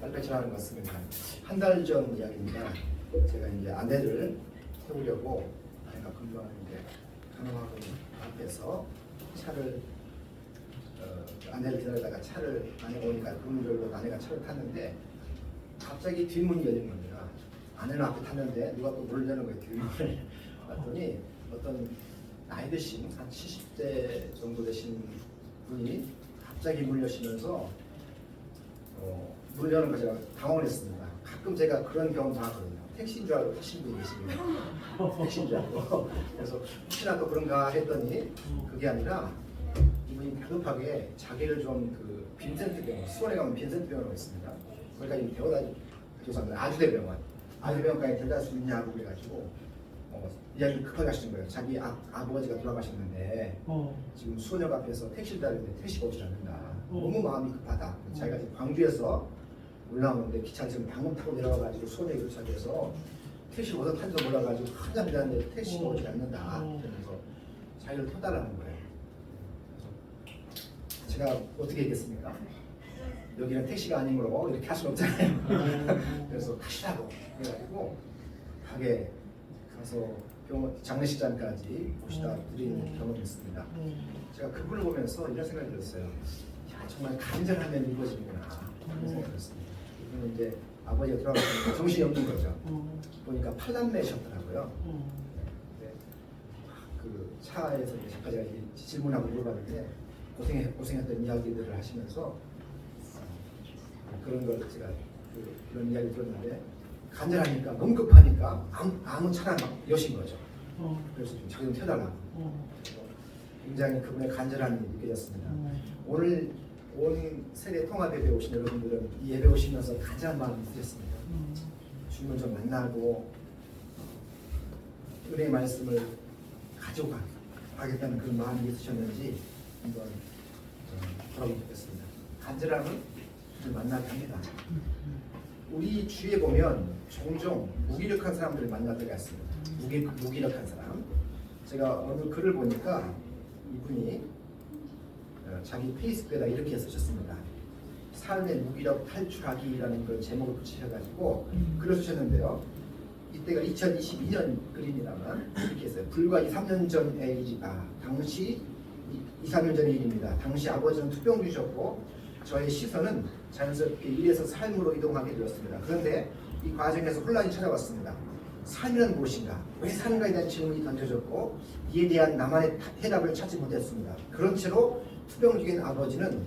빨리 전하는 것 같습니다. 한 달 전 이야기입니다. 제가 이제 아내를 태우려고 아내가 근무하는데 간호학원 앞에서 차를 아내를 기다리다가 차를 아내가 오니까 문을 열고 아내가 차를 탔는데 갑자기 뒷문이 열린 겁니다. 아내는 앞에 탔는데 누가 또 문을 여는 거예요. 뒷문을 봤더니 어떤 나이 드신 한 70대 정도 되신 분이 갑자기 문을 여시면서 문을 여는 거 제가 당황을 했습니다. 가끔 제가 그런 경험도 하거든요. 택시인 줄 알고 타신 분이 계십니다. 택시인 줄 알고. 그래서 혹시나 또 그런가 했더니 그게 아니라 이분이 다급하게 자기를 좀 그 빈센트 병원, 수원에 가면 빈센트 병원이 있습니다. 거기가 이 대원아 교사입니다. 아주대병원. 아주대병원까지 데려다 수 있냐고 그래가지고 이야기를 급하게 하시는 거예요. 자기 아버지가 돌아가셨는데 지금 수원역 앞에서 택시를 기다리는데 택시가 오지 않는다. 너무 마음이 급하다. 자기가 지금 광주에서 올라오는데 기차를 지금 방금 타고 내려가가지고 수원역에 도착해서 택시를 어디서 탄지도 몰라가지고 한참 기다렸는데 택시가 오지 않는다. 그러면서 자기를 터달라는 거예요. 제가 어떻게 얘기했습니까? 여기는 택시가 아니므로 이렇게 할 수는 없잖아요. 그래서 타시라고 그래가지고 가게 가서 병원 장례식장까지 모시다 드린 경험이 있습니다. 제가 그분을 보면서 이런 생각이 들었어요. 야, 정말 간절하면 이루어지는구나 그런 생각이 들었습니다. 이분은 이제 아버지가 돌아가시니까 정신이 없는 거죠. 보니까 8남매셨더라고요. 그 차에서 잠깐 제가 질문하고 물어봤는데 고생했던 이야기들을 하시면서 그런 걸 제가 그런 이야기 들었는데 간절하니까 너무 급하니까 아무 차나 막 여신 거죠. 그래서 좀 자기 좀 태워달라고. 굉장히 그분의 간절함이 느껴졌습니다. 오늘 온 세대 통합 예배 오신 여러분들은 이 예배 오시면서 간절한 마음이 드셨습니다. 주님을 좀 만나고 은혜의 말씀을 가지고 가겠다는 그 마음이 있으셨는지 한번 돌아보면 좋겠습니다. 간절함은 주님을 만나게 합니다. 우리 주위에 보면 종종 무기력한 사람들을 만날 때가 있습니다. 무기력한 사람. 제가 어느 글을 보니까 이분이 자기 페이스북에다 이렇게 쓰셨습니다. 삶의 무기력 탈출하기라는 그 제목을 붙이셔가지고 글을 쓰셨는데요. 이때가 2022년 글입니다만 이렇게 했어요. 불과 2-3년 전의 일이다. 당시 2-3년 전의 일입니다. 당시 아버지는 투병주셨고 저의 시선은 자연스럽게 일에서 삶으로 이동하게 되었습니다. 그런데 이 과정에서 혼란이 찾아왔습니다. 삶이란 무엇인가? 왜 사는가에 대한 질문이 던져졌고 이에 대한 나만의 해답을 찾지 못했습니다. 그런 채로 투병 중인 아버지는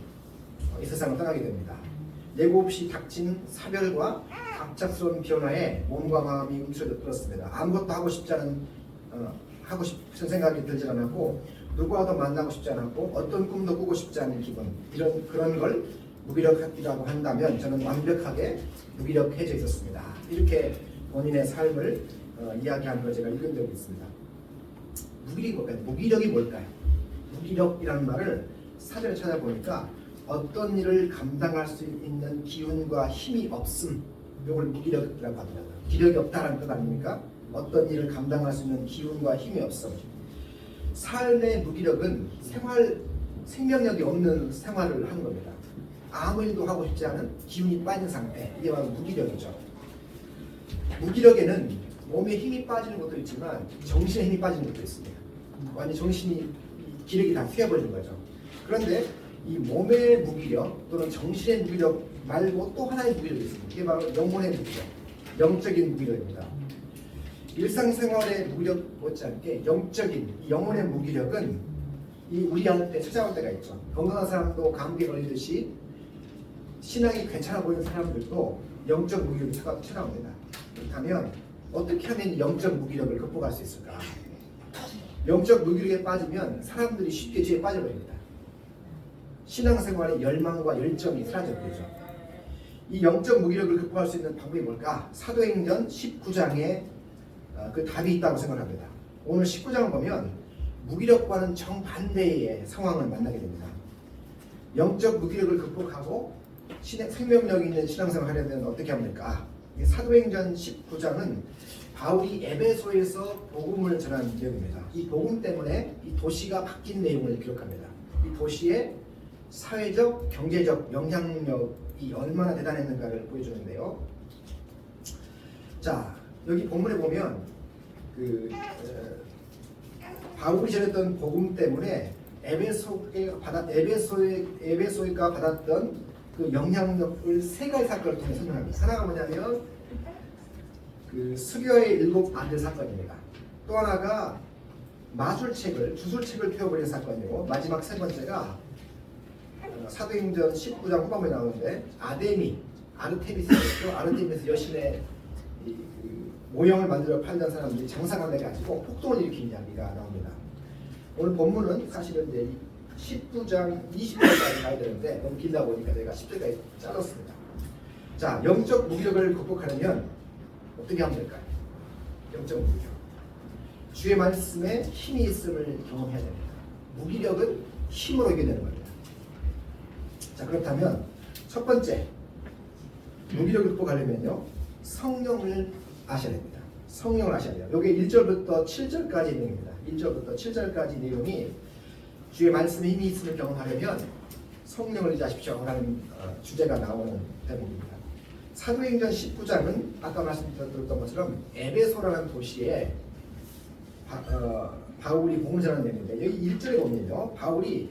이 세상을 떠나게 됩니다. 예고 없이 닥친 사별과 갑작스러운 변화에 몸과 마음이 움츠러들었습니다. 아무것도 하고 싶은 생각이 들지 않았고 누구와도 만나고 싶지 않았고 어떤 꿈도 꾸고 싶지 않은 기분 그런 걸 무기력이라고 한다면 저는 완벽하게 무기력해져 있었습니다. 이렇게 본인의 삶을 이야기하는 걸 제가 읽은 적이 있습니다. 무기력이 뭘까요? 무기력이 뭘까요? 무기력이라는 말을 사전에 찾아보니까 어떤 일을 감당할 수 있는 기운과 힘이 없음, 이걸 무기력이라고 하더라고요. 기력이 없다는 뜻 아닙니까? 어떤 일을 감당할 수 있는 기운과 힘이 없음. 삶의 무기력은 생명력이 없는 생활을 하는 겁니다. 아무 일도 하고 싶지 않은 기운이 빠진 상태, 이게 바로 무기력이죠. 무기력에는 몸에 힘이 빠지는 것도 있지만 정신에 힘이 빠지는 것도 있습니다. 완전히 정신이 기력이 다 휘어버리는 거죠. 그런데 이 몸의 무기력 또는 정신의 무기력 말고 또 하나의 무기력이 있습니다. 이게 바로 영혼의 무기력, 영적인 무기력입니다. 일상생활의 무기력 못지않게 영적인 영혼의 무기력은 우리한테 찾아올 때가 있죠. 건강한 사람도 감기에 걸리듯이 신앙이 괜찮아 보이는 사람들도 영적 무기력이 찾아옵니다. 그렇다면 어떻게 하면 영적 무기력을 극복할 수 있을까? 영적 무기력에 빠지면 사람들이 쉽게 죄에 빠져버립니다. 신앙생활의 열망과 열정이 사라져버리죠. 이 영적 무기력을 극복할 수 있는 방법이 뭘까? 사도행전 19장에 그 답이 있다고 생각합니다. 오늘 19장을 보면 무기력과는 정반대의 상황을 만나게 됩니다. 영적 무기력을 극복하고 생명력 있는 신앙생활을 하려면 어떻게 하면 될까? 사도행전 19장은 바울이 에베소에서 복음을 전한 내용입니다. 이 복음 때문에 이 도시가 바뀐 내용을 기록합니다. 이 도시의 사회적, 경제적 영향력이 이 얼마나 대단했는가를 보여주는데요. 자, 여기 본문에 보면 바울이 전했던 복음 때문에 에베소가 받았던 그 영향력을 세 가지 사건을 통해 설명합니다. 하나가 뭐냐면 수교의 7 아들 사건입니다. 또 하나가 주술책을 펴버린 사건이고, 마지막 세 번째가 사도행전 19장 후반부에 나오는데 아르테미스 여신의 모형을 만들어 팔던 사람들이 장사가 돼가지고 폭동을 일으킨 이야기가 나옵니다. 오늘 본문은 사실은 이제 19장 20절까지 가야 되는데 너무 길다 보니까 제가 10절까지 잘랐습니다. 자, 영적 무기력을 극복하려면 어떻게 하면 될까요? 영적 무기력. 주의 말씀에 힘이 있음을 경험해야 됩니다. 무기력은 힘으로 이겨야 되는 겁니다. 자, 그렇다면 첫 번째 무기력을 극복하려면요, 성령을 아셔야 됩니다. 성령을 아셔야 돼요. 여기 1절부터 7절까지 내용입니다. 1절부터 7절까지 내용이 주의 말씀에 힘이 있음을 경험하려면 성령을 의지하십시오 라는 주제가 나오는 대목입니다. 사도행전 19장은 아까 말씀드렸던 것처럼 에베소라는 도시에 바울이 복음을 전하는 내용인데, 여기 1절에 보면요, 바울이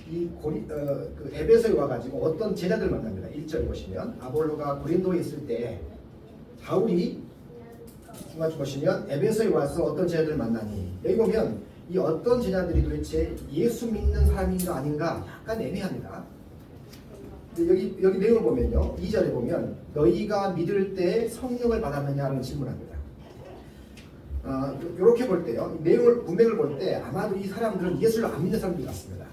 그 에베소에 와가지고 어떤 제자들을 만납니다. 1절에 보시면 아볼로가 고린도에 있을 때 바울이 중간쯤 보시면 에베소에 와서 어떤 제자들을 만나니, 여기 보면 이 어떤 제자들이 도대체 예수 믿는 사람인가 아닌가 약간 애매합니다. 여기 내용을 보면요, 2절에 보면 너희가 믿을 때 성령을 받았느냐는 질문합니다. 이렇게 볼 때요, 내용을 문맥을 볼 때 아마도 이 사람들은 예수를 안 믿는 사람들 같습니다.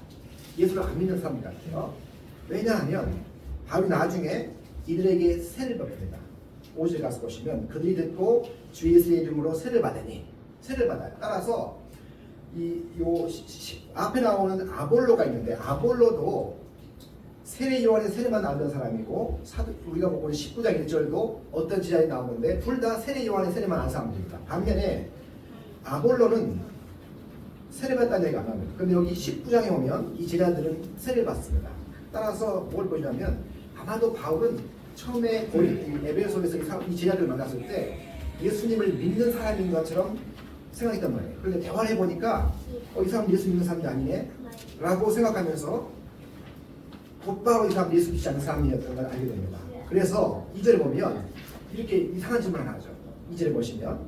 예수를 안 믿는 사람들 같아요. 왜냐하면 바로 나중에 이들에게 세를 받습니다. 5절 가서 보시면 그들이 듣고 주 예수의 이름으로 세를 받으니, 세를 받아요. 따라서 앞에 나오는 아볼로가 있는데, 아볼로도 세례 요한의 세례만 알던 사람이고, 우리가 보고 있는 19장 1절도 어떤 제자들이 나오는데 둘 다 세례 요한의 세례만 아는 사람들입니다. 반면에 아볼로는 세례받다는 얘기가 안 나옵니다. 그런데 여기 19장에 오면 이 제자들은 세례를 받습니다. 따라서 뭘 보여주냐면 아마도 바울은 처음에 에베소에서 이 제자들을 만났을 때 예수님을 믿는 사람인 것처럼 생각했단 말이에요. 그런데 대화를 해보니까 이 사람 예수 믿는 사람이 아니네 라고 생각하면서 곧바로 이 사람 예수 믿지 않는 사람이었던 걸 알게 됩니다. 그래서 2절에 보면 이렇게 이상한 질문을 하죠. 2절에 보시면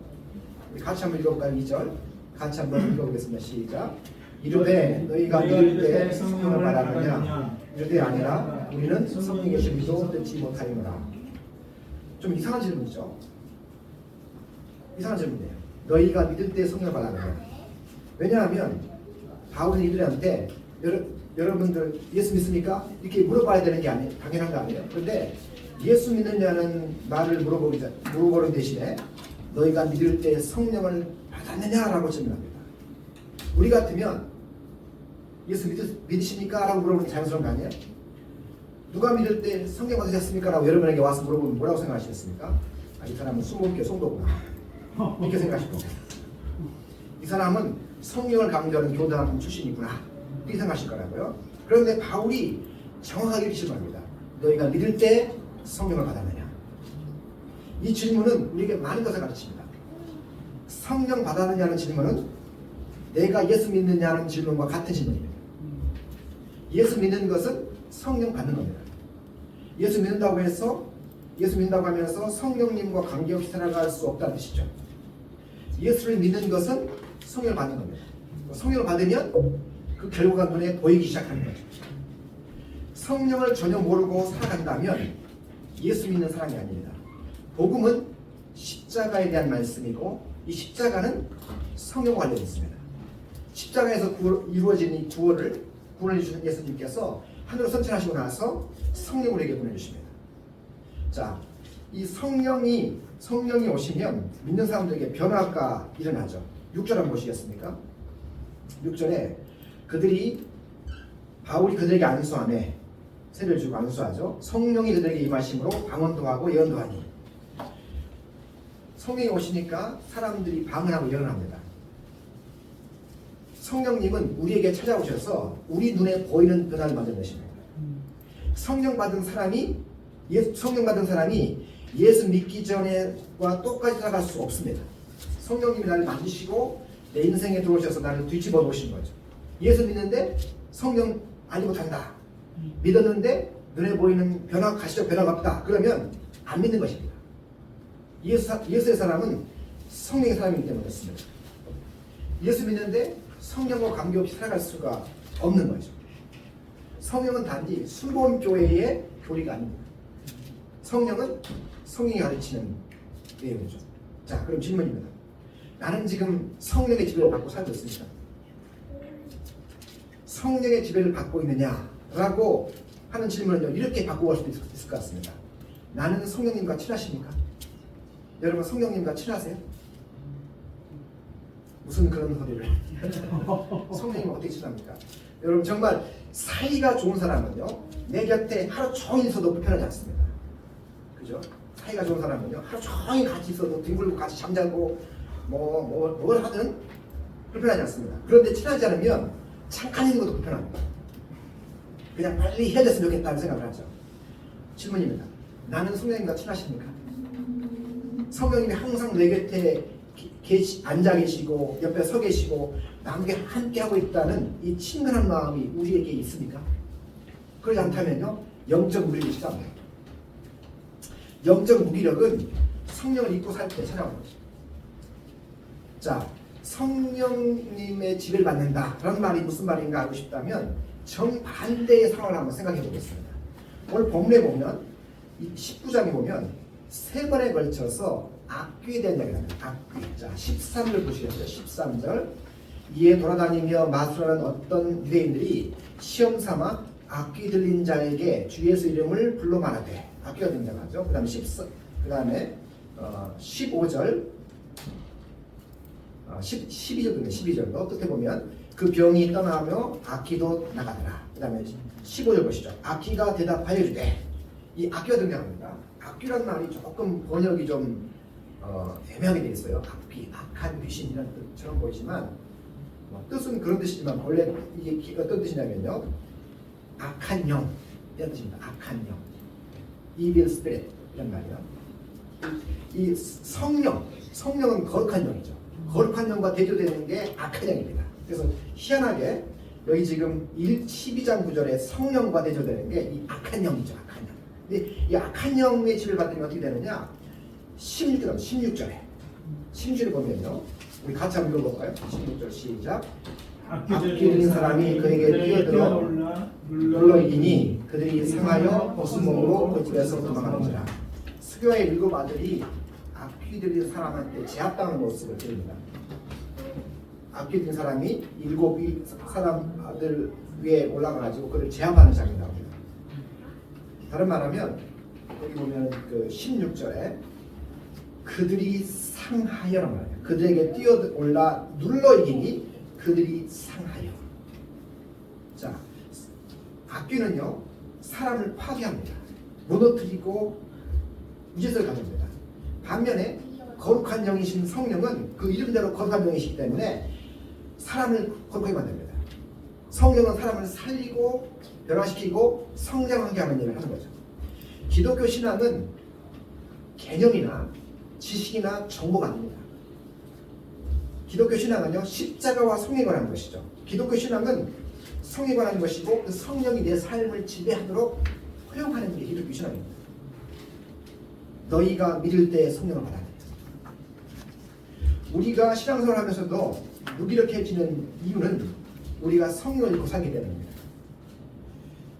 같이 한번 읽어볼까요? 2절 같이 한번 읽어보겠습니다. 시작. 이르되 너희가 믿을 때 성령을 받았느냐? 이르되 아니라 우리는 성령의 신비도 듣지 못하였노라. 좀 이상한 질문이죠. 이상한 질문이에요. 너희가 믿을 때 성령을 받았느냐? 왜냐하면 바울은 이들한테 여러분들 예수 믿습니까? 이렇게 물어봐야 되는 게 당연한 거 아니에요. 그런데 예수 믿느냐는 말을 물어보는 대신에 너희가 믿을 때 성령을 받았느냐라고 질문합니다. 우리 같으면 예수 믿으십니까? 라고 물어보는 자연스러운 거 아니에요? 누가 믿을 때 성령 받으셨습니까? 라고 여러분에게 와서 물어보면 뭐라고 생각하시겠습니까? 이 사람은 20개 성도구나 이렇게 생각하실 겁니다. 이 사람은 성령을 강조하는 교단 출신이구나 이렇게 생각하실 거라고요. 그런데 바울이 정확하게 이렇게 질문합니다. 너희가 믿을 때 성령을 받았느냐? 이 질문은 우리에게 많은 것을 가르칩니다. 성령 받았느냐는 질문은 내가 예수 믿느냐는 질문과 같은 질문입니다. 예수 믿는 것은 성령 받는 겁니다. 예수 믿는다고 하면서 성령님과 관계없이 살아갈 수 없다는 뜻이죠. 예수를 믿는 것은 성령을 받는 겁니다. 성령을 받으면 그 결과가 눈에 보이기 시작하는 거죠. 성령을 전혀 모르고 살아간다면 예수 믿는 사람이 아닙니다. 복음은 십자가에 대한 말씀이고 이 십자가는 성령과 관련이 있습니다. 십자가에서 이루어진 이 구원을 주신 예수님께서 하늘로 선천하시고 나서 성령을 우리에게 보내주십니다. 자, 이 성령이 오시면 믿는 사람들에게 변화가 일어나죠. 6절 한번 보시겠습니까? 6절에 바울이 그들에게 안수하매 세례를 주고 안수하죠. 성령이 그들에게 임하심으로 방언도 하고 예언도 하니. 성령이 오시니까 사람들이 방언하고 예언합니다. 성령님은 우리에게 찾아오셔서 우리 눈에 보이는 변화를 만들어내십니다. 성령 받은 사람이 예수 믿기 전에와 똑같이 살아갈 수 없습니다. 성령님이 나를 만지시고 내 인생에 들어오셔서 나를 뒤집어 놓으신 거죠. 예수 믿는데 성령 알지 못한다. 믿었는데 눈에 보이는 가시적 변화가 없다. 그러면 안 믿는 것입니다. 예수의 사람은 성령의 사람이기 때문에 그렇습니다. 예수 믿는데 성령과 관계없이 살아갈 수가 없는 거죠. 성령은 단지 순복음교회의 교리가 아닙니다. 성령은 성령이 가르치는 내용이죠. 자, 그럼 질문입니다. 나는 지금 성령의 지배를 받고 살고 있습니다. 성령의 지배를 받고 있느냐라고 하는 질문은요, 이렇게 바꿔볼 수도 있을 것 같습니다. 나는 성령님과 친하십니까? 여러분 성령님과 친하세요? 무슨 그런 소리를 성령님 어떻게 친합니까? 여러분 정말 사이가 좋은 사람은요, 내 곁에 하루 종일 있어도 불편하지 않습니다. 그죠? 사이가 좋은 사람은요, 하루 종일 같이 있어도 뒹굴고 같이 잠자고 뭘 하든 불편하지 않습니다. 그런데 친하지 않으면 잠깐 있는 것도 불편합니다. 그냥 빨리 헤어졌으면 좋겠다는 생각을 하죠. 질문입니다. 나는 성령님과 친하십니까? 성령님이 항상 내 곁에 앉아 계시고 옆에 서 계시고 남에게 함께 하고 있다는 이 친근한 마음이 우리에게 있습니까? 그렇지 않다면요, 영적 무기력이 시작합니다. 영적 무기력은 성령을 잊고 살 때 찾아오는 거죠. 자, 성령님의 지배를 받는다라는 말이 무슨 말인가 알고 싶다면 정반대의 상황을 한번 생각해 보겠습니다. 오늘 본문에 보면 이 19장에 보면 세 번에 걸쳐서 악귀에 대한 이야기를 합니다. 악귀. 자, 13절 보시겠어요? 13절. 이에 돌아다니며 마술하는 어떤 유대인들이 시험 삼아 악귀 들린 자에게 주 예수 이름을 불러 말하되, 악귀가 등장하죠. 그 다음에 15절 12절부터 12절로 끝에 보면 그 병이 떠나며 악귀도 나가더라. 그 다음에 15절 보시죠. 악귀가 대답하여 주되, 이 악귀가 등장합니다. 악귀라는 말이 조금 번역이 좀 애매하게 되어 있어요. 악귀, 악한 귀신이라는 뜻처럼 보이지만 뜻은 그런 뜻이지만 원래 이게 어떤 뜻이냐면요, 악한 영 이런 뜻입니다. 악한 영, evil spirit 이런 말이요. 이 성령은 거룩한 영이죠. 거룩한 영과 대조되는 게 악한 영입니다. 그래서 희한하게 여기 지금 12장 9절에 성령과 대조되는 게 이 악한 영이죠. 악한 영. 근데 이 악한 영의 지배를 받으면 어떻게 되느냐? 16절에 보면요, 우리 같이 한번 읽어볼까요? 16절 시작. 악귀 들린 사람이 그에게 뛰어들어 눌러 이기니 그들이 상하여 벗은 몸으로 그 집에서 도망하는지라. 스교의 7 아들이 악귀 들린 사람한테 제압당하는 모습을 보입니다. 악귀 들린 사람이 7 사람 아들 위에 올라가가지고 그를 제압하는 장면이 나옵니다. 다른 말하면 여기 보면 그 16절에 그들이 상하여란 말이에요. 그들에게 뛰어올라 눌러 이기니 그들이 상하여. 자, 악귀는요, 사람을 파괴합니다. 무너뜨리고 유재석을 가져옵니다. 반면에 거룩한 영이신 성령은 그 이름대로 거룩한 영이시기 때문에 사람을 거룩하게 만듭니다. 성령은 사람을 살리고 변화시키고 성장하게 하는 일을 하는 거죠. 기독교 신앙은 개념이나 지식이나 정보가 아닙니다. 기독교 신앙은요, 십자가와 성에 관한 것이죠. 기독교 신앙은 성에 관한 것이고 그 성령이 내 삶을 지배하도록 허용하는 게 기독교 신앙입니다. 너희가 믿을 때 성령을 받아야 됩니다. 우리가 신앙생활을 하면서도 무기력해지는 이유는 우리가 성령을 잃고 살게 되는 겁니다.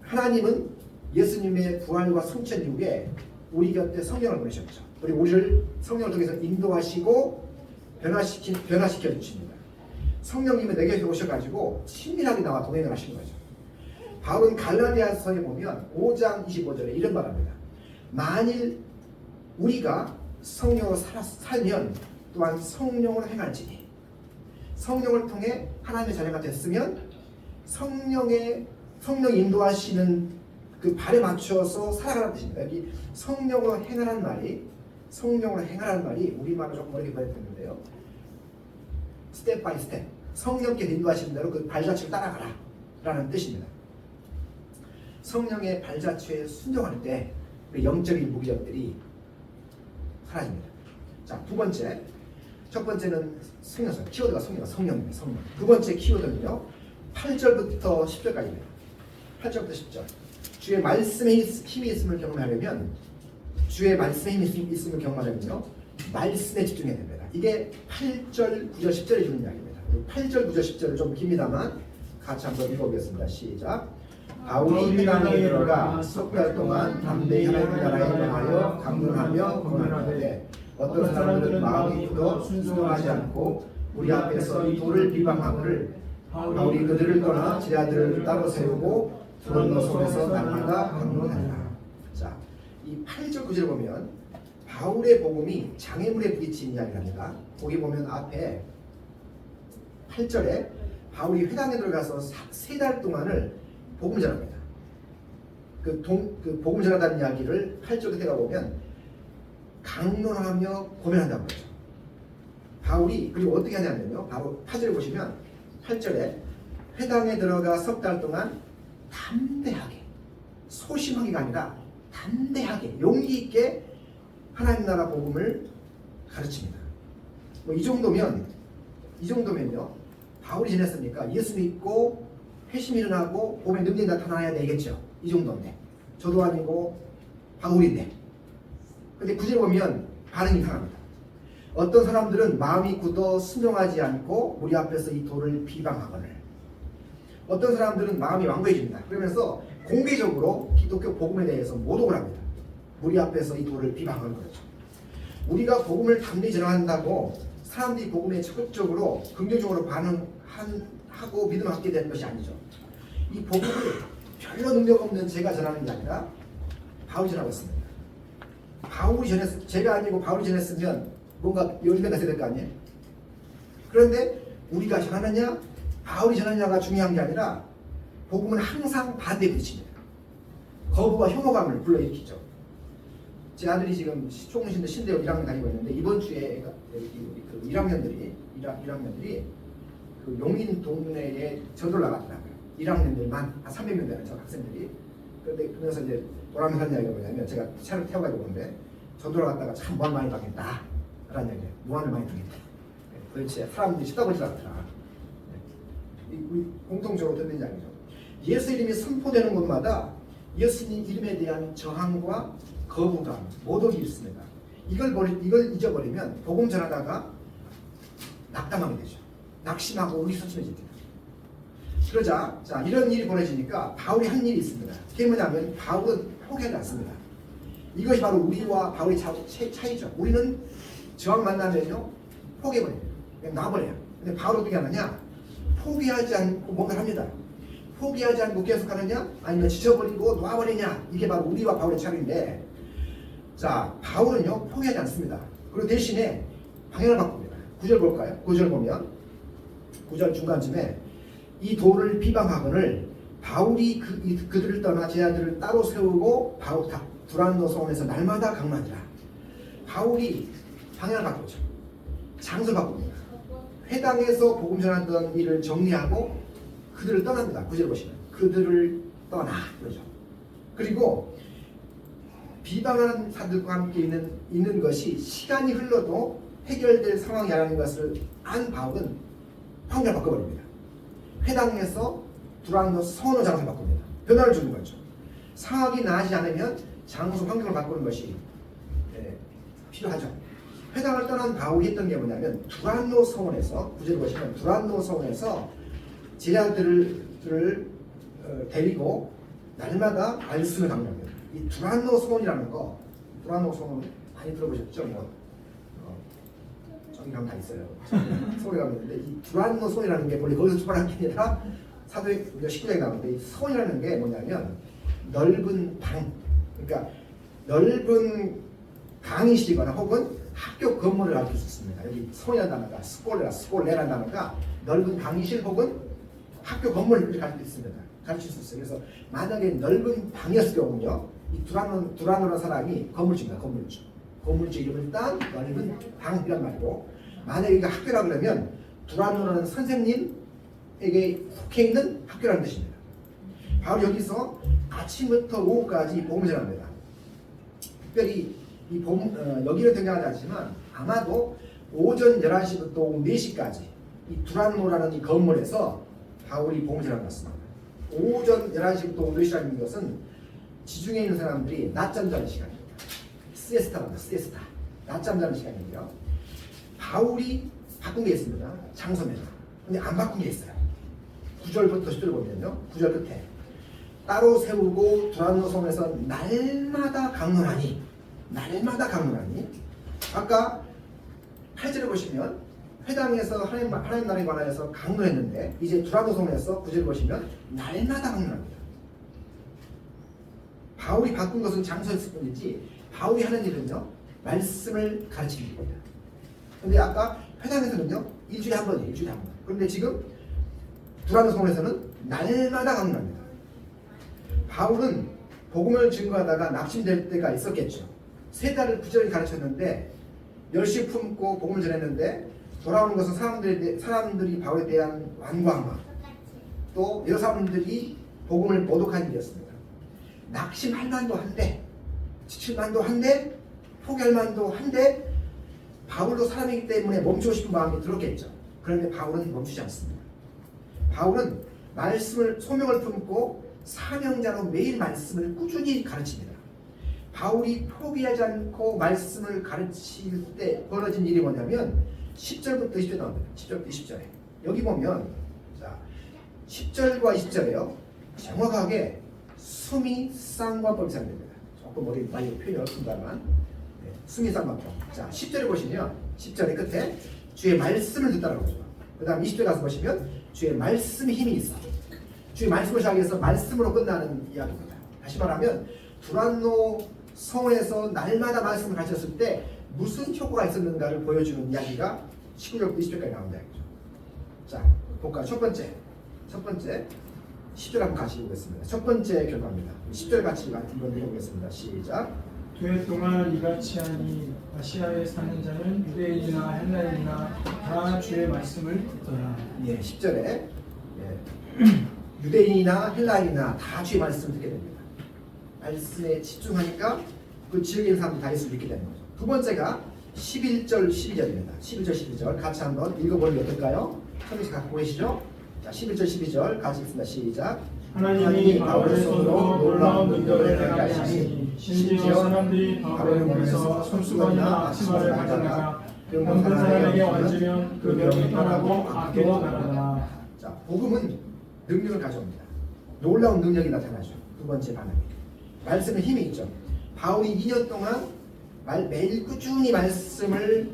하나님은 예수님의 부활과 승천 이후에 우리 곁에 성령을 보내셨죠. 그리고 우리를 성령을 통해서 인도하시고 변화시켜 주십니다. 성령님은 내게 오셔가지고 친밀하게 나와 동행을 하신 거죠. 바울은 갈라디아서에 보면 5장 25절에 이런 말합니다. 만일 우리가 성령으로 살면 또한 성령으로 행할지니, 성령을 통해 하나님의 자녀가 됐으면 성령이 인도하시는 그 발에 맞춰서 살아가는 뜻입니다. 여기 성령으로 행하라는 말이 우리말로 조금 어렵게 번역됐는데요. 스텝 바이 스텝, 성령께 인도하시는 대로 그 발자취를 따라가라 라는 뜻입니다. 성령의 발자취에 순종할 때 우리 영적인 무기력들이 사라집니다. 자, 두 번째, 첫 번째는 성령선, 키워드가 성령입니다. 성령. 두 번째 키워드는요, 8절부터 10절까지입니다. 8절부터 10절. 주의 말씀에 힘이 있음을 경험하려면, 주의 말씀에 힘이 있음을 경험하려면요, 말씀에 집중해야 됩니다. 이게 8절, 9절, 10절에 주는 이야기입니다. 8절, 9절, 10절을 좀 깁니다만 같이 한번 읽어보겠습니다. 시작. 바울이 회당에 들어가 석 달 동안 담대히 하나님의 나라에 명하여 강론하며 권면하되 어떤 사람들은 마음이 굳어 순종하지 않고 우리 앞에서 이 돌을 비방하거늘 바울이 그들을 떠나 제자들을 따로 세우고 두런노 손에서 날마다 강론하니라. 자, 이 8절 9절 보면 바울의 복음이 장애물에 부딪힌 이야기랍니다. 거기 보면 앞에 8절에 바울이 회당에 들어가서 3달 동안을 복음 전합니다. 그 복음 전하다는 이야기를 8절 끝에 가보면 강론하며 고면한다고 그러죠. 바울이 그리고 어떻게 하냐면요. 바로 8절에 보시면 8절에 회당에 들어가 석 달 동안 담대하게, 소심하기가 아니라 담대하게 용기 있게 하나님 나라 복음을 가르칩니다. 뭐 이 정도면요. 바울이 지냈으니까 예수 믿고 회심이 일어나고 복음의 능력이 나타나야 되겠죠. 이 정도인데 저도 아니고 바울인데. 근데 구절 보면 반응이 이상합니다. 어떤 사람들은 마음이 굳어 순종하지 않고 우리 앞에서 이 돌을 비방하거늘, 어떤 사람들은 마음이 완고해집니다. 그러면서 공개적으로 기독교 복음에 대해서 모독을 합니다. 우리 앞에서 이 돌을 비방하는 거죠. 우리가 복음을 담대히 전한다고 사람들이 복음에 적극적으로 긍정적으로 반응하고 믿음 갖게 되는 것이 아니죠. 이 복음을 별로 능력 없는 제가 전하는 게 아니라 바울이 전하고 있습니다. 제가 아니고 바울이 전했으면 뭔가 열매가 있어야 될 거 아니에요. 그런데 우리가 전하느냐 바울이 전하느냐가 중요한 게 아니라 복음은 항상 반대에 부딪힙니다. 거부와 혐오감을 불러일으키죠. 제 아들이 지금 총신대 신대역 1학년 다니고 있는데 이번 주에 그 1학년들이 그 용인 동네에 전도를 나갔더라고요. 1학년들만 한 300명 되는 저 학생들이. 그런데 그러면서 이제 보람이 한 이야기가 뭐냐면 제가 차를 태워가지고 오는데 전도를 갔다가 참 무한 많이 당했다 라는 얘기예요. 무한을 많이 당했다. 도대체 사람들이 쳐다보지 않더라. 우리 공통적으로 듣는 이야기죠. 예수 이름이 선포되는 곳마다 예수님 이름에 대한 저항과 거부감, 모독이 있습니다. 이걸 잊어버리면 복음 전하다가 낙담하게 되죠. 낙심하고 의기소침해집니다. 그러자 이런 일이 벌어지니까 바울이 한 일이 있습니다. 그게 뭐냐면 바울은 포기하지 않습니다. 이것이 바로 우리와 바울의 차이죠. 우리는 저항 만나면요 포기해버립니다. 그냥 놔버려요. 근데 바울은 어떻게 하느냐? 포기하지 않고 뭔가를 합니다. 포기하지 않고 계속하느냐? 아니면 지쳐버리고 놔버리냐? 이게 바로 우리와 바울의 차이인데, 자, 바울은요 포기하지 않습니다. 그리고 대신에 방향을 바꿉니다. 9절 볼까요? 9절 보면 9절 중간쯤에 이 돌을 비방하거늘 바울이 그들을 떠나 제자들을 따로 세우고 두란노 성원에서 날마다 강론하니라. 바울이 방향을 바꾸죠. 장소를 바꿉니다. 회당에서 복음 전하던 일을 정리하고 그들을 떠납니다. 9절 보시면 그들을 떠나 그러죠. 그리고 비방하는 사람들과 함께 있는 것이 시간이 흘러도 해결될 상황이 아니라는 것을 안 바울은 방향을 바꿔버립니다. 회당에서 두란노 성원의 장소를 바꿉니다. 변화를 주는 거죠. 상황이 나아지지 않으면 장소 환경을 바꾸는 것이 필요하죠. 회당을 떠난 바울이 했던 게 뭐냐면 두란노 성원에서, 구절 보시면 두란노 성원에서 제자들을 데리고 날마다 말씀을 강론합니다. 이 두란노 성원이라는 거, 두란노 성원 많이 들어보셨죠? 저기 가면 다 있어요. 서울에 가면 있는데 이 두란노 성원이라는 게 원래 거기서 출발한 게 아니라 사도행 19장에 나오는데 이 성원이라는 게 뭐냐면 넓은 방, 그러니까 넓은 강의실이거나 혹은 학교 건물을 가르칠 수 있습니다. 여기 성이라는 단어가 스콜레라는 단어가 넓은 강의실 혹은 학교 건물을 가르칠 수 있습니다. 가르칠 수 있어요. 그래서 만약에 넓은 방이었을 경우는요, 이 두란노라는 사람이 건물주입니다. 건물주 이름은 딴 넓은 방이란 말이고, 만약에 이게 학교라 그러면 두란노라는 선생님에게 속해 있는 학교라는 뜻입니다. 바울이 여기서 아침부터 오후까지 복음을 전합니다. 특별히 여기는 등장하지 않지만 아마도 오전 11시부터 오후 4시까지 이 두란노라는 이 건물에서 바울이 복음을 전한 것 같습니다. 오전 11시부터 오후 4시라는 것은 지중해 있는 사람들이 낮잠 자는 시간입니다. 시에스타랍니다. 시에스타. 낮잠 자는 시간인데요. 바울이 바꾼 게 있습니다. 장소입니다. 근데 안 바꾼 게 있어요. 9절부터 10절 보면요. 9절 끝에 따로 세우고 두란노 성에서 날마다 강론하니 아까 8절에 보시면 회당에서 하나님 나라에 관하여서 강론했는데 이제 두란노 성에서 9절에 보시면 날마다 강론합니다. 바울이 바꾼 것은 장소였을 뿐이지 바울이 하는 일은요 말씀을 가르치는 겁니다. 근데 아까 회당에서는요 일주일에 한 번이에요. 일주일에 한 번. 그런데 지금 두란노 성에서는 날마다 강론합니다. 바울은 복음을 증거하다가 낙심될 때가 있었겠죠. 3달을 부지런히 가르쳤는데 열심히 품고 복음을 전했는데 돌아오는 것은 사람들이 바울에 대한 완고함과 또 여러 사람들이 복음을 모독한 일이었습니다. 낙심할 만도 한데 지칠 만도 한데 포기할 만도 한데 바울도 사람이기 때문에 멈추고 싶은 마음이 들었겠죠. 그런데 바울은 멈추지 않습니다. 바울은 말씀을 소명을 품고 사명자로 매일 말씀을 꾸준히 가르칩니다. 바울이 포기하지 않고 말씀을 가르칠 때 벌어진 일이 뭐냐면 10절부터 20절 나옵니다. 10절부터 20절에 여기 보면 자 10절과 20절에요 정확하게 수미쌍관법이 사용됩니다. 조금 머리 많이 표현이 어렵습니다만 수미쌍관법. 자 10절에 보시면 10절의 끝에 주의 말씀을 듣다라고 하죠. 그 다음 20절 가서 보시면 주의 말씀에 힘이 있어. 주의 말씀을 시작해서 말씀으로 끝나는 이야기입니다. 다시 말하면 두란노 성에서 날마다 말씀을 가르쳤을 때 무슨 효과가 있었는가를 보여주는 이야기가 19절부터 20절까지 나온다. 자, 볼까요? 첫 번째 10절 한번 같이 보겠습니다. 첫 번째 결과입니다. 10절 같이 한번 읽어보겠습니다. 시작. 되 동안 이같이 하니 아시아에 사는 자는 유대인이나 헬라인이나 다 주의 말씀을 듣더라. 예, 10절에 유대인이나 헬라인이나 다 주의 말씀을 듣게 됩니다. 말씀에 집중하니까 그 지역에 있는 사람들이 다 예수를 믿게 되는 거죠. 두 번째가 11절 12절입니다. 11절 12절 같이 한번 읽어보는 게 어떨까요? 선생님 갖고 계시죠? 자, 11절 12절 같이 읽습니다. 시작. 하나님이 바울의 손으로 놀라운 능력을 행하게 하시니 심지어 사람들이 바울을 보면서 손수건이나 앞치마를 가져다가 병든 사람에게 얹으면 그 병이 떠나고 악기도 나가더라. 자, 복음은 능력을 가져옵니다. 놀라운 능력이 나타나죠. 두 번째 반응이. 말씀에 힘이 있죠. 바울이 2년 동안 매일 꾸준히 말씀을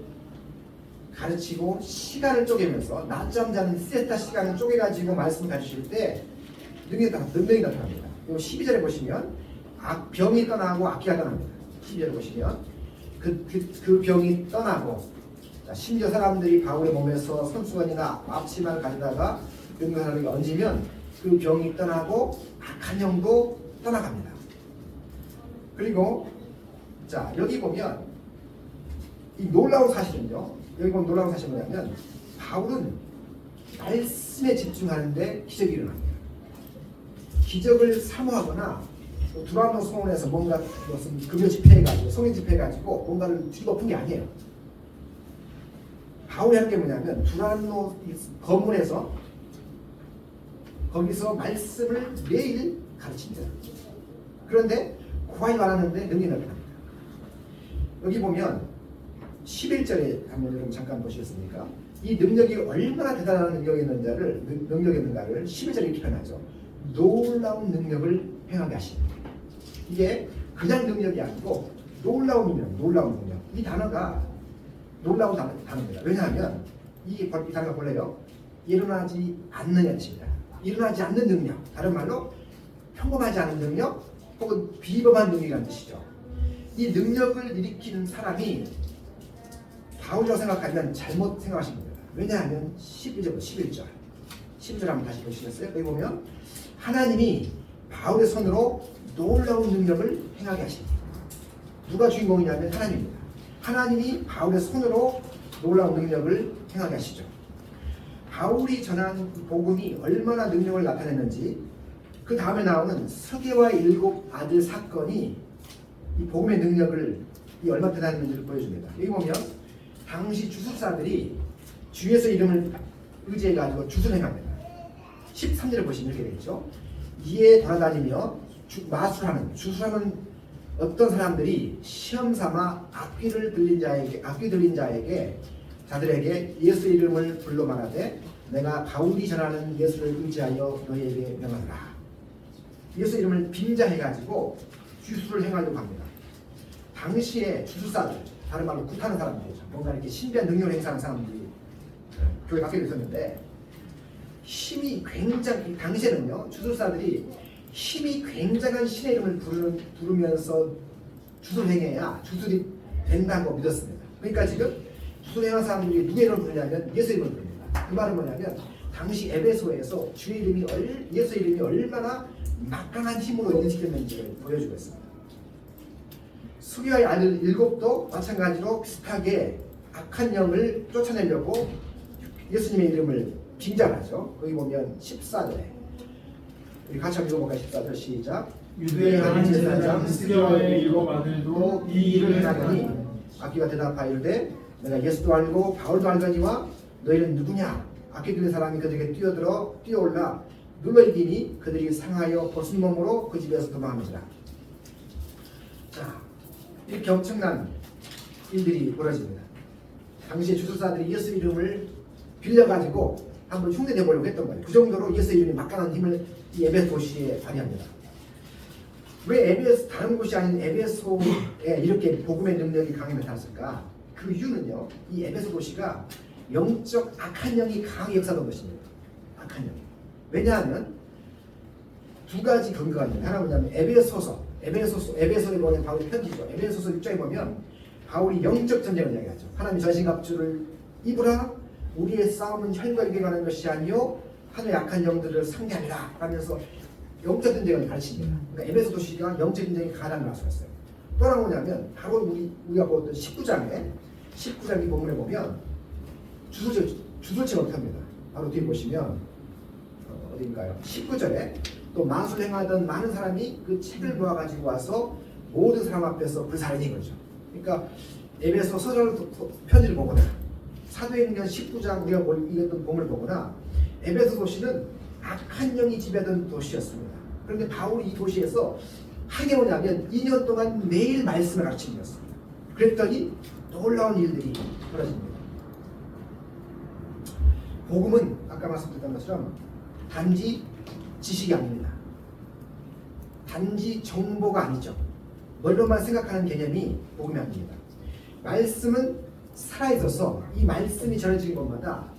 가르치고 시간을 쪼개면서 낮잠 자는 시에스타 시간을 쪼개가지고 말씀을 가르칠 때 능력이 나타납니다. 그리고 12절에 보시면 병이 떠나고 악기가 떠납니다. 12절에 보시면 그 병이 떠나고 자, 심지어 사람들이 바울의 몸에서 손수건이나 앞치마를 가져다가 병든 사람에게 얹으면 그 병이 떠나고 악한 영도 떠나갑니다. 그리고 자 여기 보면 이 놀라운 사실은요. 여기 보면 놀라운 사실은 뭐냐면 바울은 말씀에 집중하는데 기적이 일어납니다. 기적을 사모하거나 두란노 성원에서 뭔가 무슨 금요 집회해가지고 성인 집회해가지고 뭔가를 뒤덮은 게 아니에요. 바울이 하는 게 뭐냐면 두란노 건물에서 거기서 말씀을 매일 가르칩니다. 그런데 고아이 말하는데 능력이 나타납니다. 여기 보면 11절에 한번 여러분 잠깐 보시겠습니까? 이 능력이 얼마나 대단한 능력이었는가를 11절에 이렇게 표현하죠. 놀라운 능력을 행하게 하십니다. 이게 그냥 능력이 아니고 놀라운 능력. 이 단어가 놀라운 단어입니다. 왜냐하면 이 단어가 원래요. 일어나지 않는 뜻입니다. 일어나지 않는 능력. 다른 말로 평범하지 않은 능력 혹은 비범한 능력이라는 뜻이죠. 이 능력을 일으키는 사람이 바울이라고 생각하면 잘못 생각하신 겁니다. 왜냐하면 11절 한번 다시 보시겠어요? 여기 보면 하나님이 바울의 손으로 놀라운 능력을 행하게 하십니다. 누가 주인공이냐면 하나님입니다. 하나님이 바울의 손으로 놀라운 능력을 행하게 하시죠. 바울이 전한 복음이 얼마나 능력을 나타냈는지 그 다음에 나오는 서계와 일곱 아들 사건이 이 복음의 능력을 이 얼마나 대단한지를 보여줍니다. 여기 보면 당시 주술사들이 주 예수 이름을 의지해가지고 주술을 행합니다. 13절을 보시면 이렇게 되겠죠. 이에 돌아다니며 마술하는 주술하는 어떤 사람들이 시험 삼아 악귀 들린 자에게 자들에게 예수 이름을 불러 말하되 내가 바울이 전하는 예수를 의지하여 너희에게 명하노라. 예수 이름을 빙자해가지고 주술을 행하려고 합니다. 당시에 주술사들, 다른 말로 굿하는 사람들이죠. 뭔가 이렇게 신비한 능력을 행사하는 사람들이 교회 밖에 있었는데 힘이 굉장히 당시에는요 주술사들이 힘이 굉장한 신의 이름을 부르면서 주술을 행해야 주술이 된다고 믿었습니다. 그러니까 지금 주술 행하는 사람들이 누구의 이름을 부르냐면 예수 이름을 부릅니다. 그 말은 뭐냐면 당시 에베소에서 주의 이름이 예수 이름이 얼마나 막강한 힘으로 인식됐는지를 보여주고 있습니다. 수기와의 아들 일곱도 마찬가지로 비슷하게 악한 영을 쫓아내려고 예수님의 이름을 빙자하죠. 거기 보면 14절에 우리 같이 한번 읽어볼까요? 14절 시작. 유대의 한 제사장 스게와의 일곱 아들도 이 일을 행하더니 악기가 대답하여 이르되 내가 예수도 알고 바울도 알거니와 너희는 누구냐? 악기 들린 사람이 그들에게 뛰어올라 눌러이기니 그들이 상하여 벗은 몸으로 그 집에서 도망하니라. 자, 이렇게 엄청난 일들이 벌어집니다. 당시에 주술사들이 예수 이름을 빌려가지고 한번 흉내내 보려고 했던 거예요. 그 정도로 예수 이름이 막강한 힘을 이 에베소 도시에 발휘합니다. 왜 다른 곳이 아닌 에베소에 이렇게 복음의 능력이 강하게 나타났을까? 그 이유는요, 이 에베소 도시가 영적 악한 영이 강하게 역사하던 것입니다. 악한 영. 왜냐하면 두 가지 근거가 있는데, 하나 뭐냐면 에베소에 보면 바울의 편지죠. 에베소서 6장에 보면 바울이 영적 전쟁을 이야기하죠. 하나님의 전신갑주를 입으라. 우리의 싸움은 혈과 육에 관한 것이 아니요 하늘의 약한 영들을 상대하리라 하면서 영적 전쟁을 가르칩니다. 그러니까 에베소 도시가 영적 전쟁이 강하다는 말을 했어요. 또 하나 뭐냐면 바로 우리가 보던 19장의 본문에 보면 주술책을 펴니다. 바로 뒤에 보시면 어디인가요? 19절에 또 마술 행하던 많은 사람이 그 책을 모아가지고 와서 모든 사람 앞에서 불살인 거죠. 그러니까 에베소 서절 편지를 보거나 사도행전 19장 우리가 읽었던 본문을 보거나 에베소 도시는 악한 영이 지배하던 도시였습니다. 그런데 바울이 이 도시에서 하게 뭐냐면 2년 동안 매일 말씀을 가르치는 것입니다. 그랬더니 놀라운 일들이 벌어집니다. 복음은 아까 말씀드렸던 것처럼 단지 지식이 아닙니다. 단지 정보가 아니죠. 머리로만 생각하는 개념이 복음이 아닙니다. 말씀은 살아있어서 이 말씀이 전해지는 것마다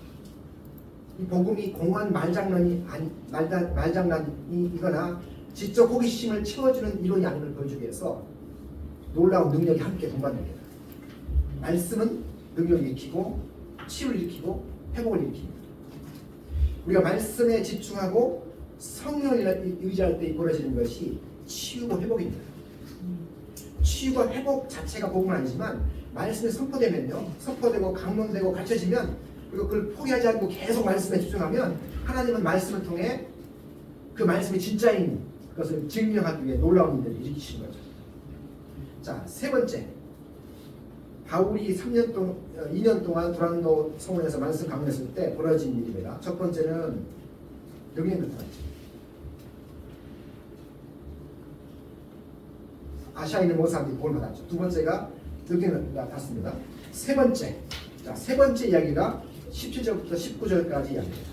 이 복음이 공허한 말장난이거나 지적 호기심을 채워주는 이론이 아님을 보여주기 위해서 놀라운 능력이 함께 동반됩니다. 말씀은 능력을 일으키고 치유를 일으키고 회복을 일으킵니다. 우리가 말씀에 집중하고 성령을 의지할 때 벌어지는 것이 치유고 회복입니다. 치유와 회복 자체가 복음은 아니지만 말씀이 선포되고 강론되고 가르쳐지면 그리고 그걸 포기하지 않고 계속 말씀에 집중하면 하나님은 말씀을 통해 그 말씀이 진짜인 것을 증명하기 위해 놀라운 일들을 일으키신 거죠. 자, 세 번째, 바울이 2년 동안 두란노 성원에서 말씀 강론했을 때 벌어진 일입니다. 첫 번째는 능력을 나타났죠. 아시아에 있는 모든 사람들이 복을 받았죠. 두 번째가 능력을 나타났습니다. 세 번째 이야기가 17절부터 19절까지 이야기입니다.